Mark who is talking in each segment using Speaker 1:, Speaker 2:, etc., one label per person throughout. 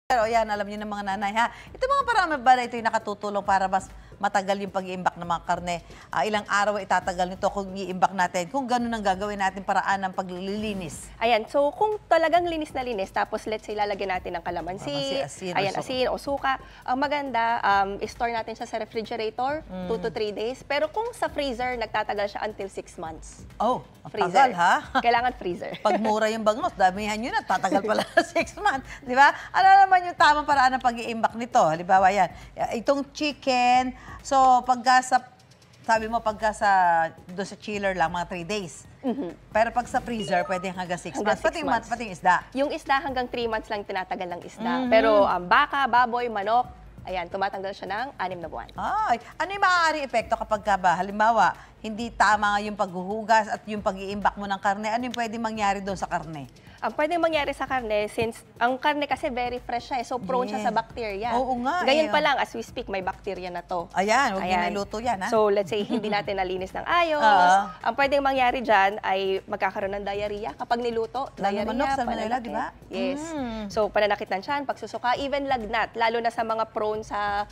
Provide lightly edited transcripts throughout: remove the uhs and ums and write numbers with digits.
Speaker 1: Pero yan, alam niyo ng mga nanay ha. Ito mga parang ba na ito yung nakatutulong para mas matagal yung pag-iimbak ng mga karne. Ilang araw itatagal nito kung i-imbak natin. Kung ganun ang gagawin natin paraan ng paglilinis.
Speaker 2: Ayan, so kung talagang linis na linis, tapos let's say lalagyan natin ng kalamansi, asin o suka, ang maganda, i-store natin siya sa refrigerator, 2 to 3 days. Pero kung sa freezer, nagtatagal siya until 6 months.
Speaker 1: Oh,
Speaker 2: freezer.
Speaker 1: tagal ha?
Speaker 2: Kailangan freezer.
Speaker 1: Pag mura yung bangos, damihan nyo na, tatagal pala 6 months. Di ba? Ano naman yung tamang paraan ng pag-iimbak nito? Halimbawa yan, itong chicken, so pagka sa, sabi mo pagka sa, doon sa chiller lang, mga 3 days. Pero pag sa freezer, pwede hanggang 6 months. Pati yung isda.
Speaker 2: Yung isda hanggang 3 months lang tinatagal ng isda. Pero baka, baboy, manok, ayan, tumatanggal siya ng 6 na buwan.
Speaker 1: Ay, ano yung maaaring epekto kapag ba, halimbawa, hindi tama yung paghuhugas at yung pag-iimbak mo ng karne, ano yung pwede mangyari doon sa karne?
Speaker 2: Ang pwedeng mangyari sa karne, since ang karne kasi very fresh siya, so prone siya sa bacteria.
Speaker 1: Oo nga.
Speaker 2: Ganyan pa lang, as we speak, may bacteria na to.
Speaker 1: Ayan, huwag niluto yan. Ha?
Speaker 2: So let's say, hindi natin nalinis ng ayos. Ang pwedeng mangyari dyan ay magkakaroon ng diarrhea kapag niluto.
Speaker 1: Lalo manok, salmonella, di ba?
Speaker 2: Yes. So pananakit ng tiyan, pagsusuka, even lagnat, lalo na sa mga prone sa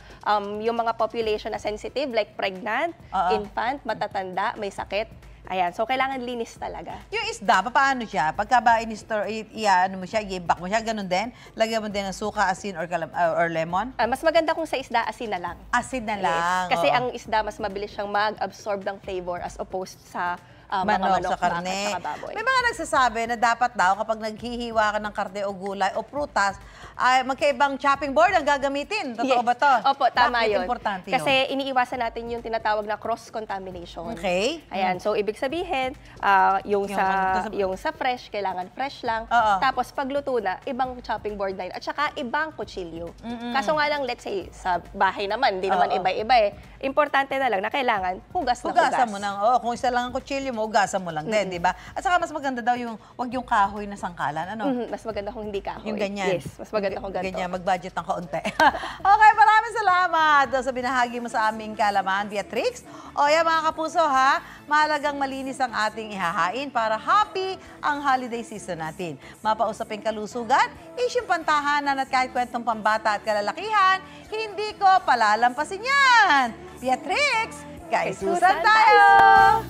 Speaker 2: yung mga population na sensitive, like pregnant, infant, matatanda, may sakit. Ayan, so kailangan linis talaga.
Speaker 1: Yung isda, paano siya? Pagka ba in-store, ano mo siya, i-imbak mo siya, ganun din? Lagyan mo din ng suka, asin, or lemon?
Speaker 2: Mas maganda kung sa isda, asin na lang.
Speaker 1: Asin na lang.
Speaker 2: Yes. Kasi ang isda, mas mabilis siyang mag-absorb ng flavor as opposed sa
Speaker 1: manok,
Speaker 2: mga
Speaker 1: sa karne.
Speaker 2: at baboy.
Speaker 1: May mga nagsasabi na dapat daw kapag naghihiwa ka ng karne o gulay o prutas, ay magkaibang chopping board ang gagamitin. Totoo ba to?
Speaker 2: Opo, tama
Speaker 1: Bakit
Speaker 2: yun.
Speaker 1: importante
Speaker 2: Kasi
Speaker 1: yun?
Speaker 2: iniiwasan natin yung tinatawag na cross-contamination.
Speaker 1: Okay.
Speaker 2: Ayan, so ibig sabihin, yung sa fresh, kailangan fresh lang. Tapos pagluto na, ibang chopping board na yun. At saka ibang kutsilyo. Kaso nga lang, let's say, sa bahay naman, hindi naman iba-iba eh. Importante na lang na kailangan
Speaker 1: hugasan mo nang, kung isa lang ang kutsilyo mo, hugasan mo lang din, di ba? At saka mas maganda daw yung, wag yung kahoy na sangkalan, ano?
Speaker 2: Mas maganda kung hindi kahoy.
Speaker 1: Yung ganyan.
Speaker 2: Yes, mas maganda kung ganito.
Speaker 1: Ganyan, mag-budget ng kaunti. Okay, maraming salamat sa binahagi mo sa aming kaalaman, Beatrix. O yan mga kapuso ha, mahalagang malinis ang ating ihahain para happy ang holiday season natin. Mapausaping kalusugan, isyong pantahanan at kahit kwentong pambata at kalalakihan, hindi ko palalampasin yan. Beatrix, kaisusan tayo!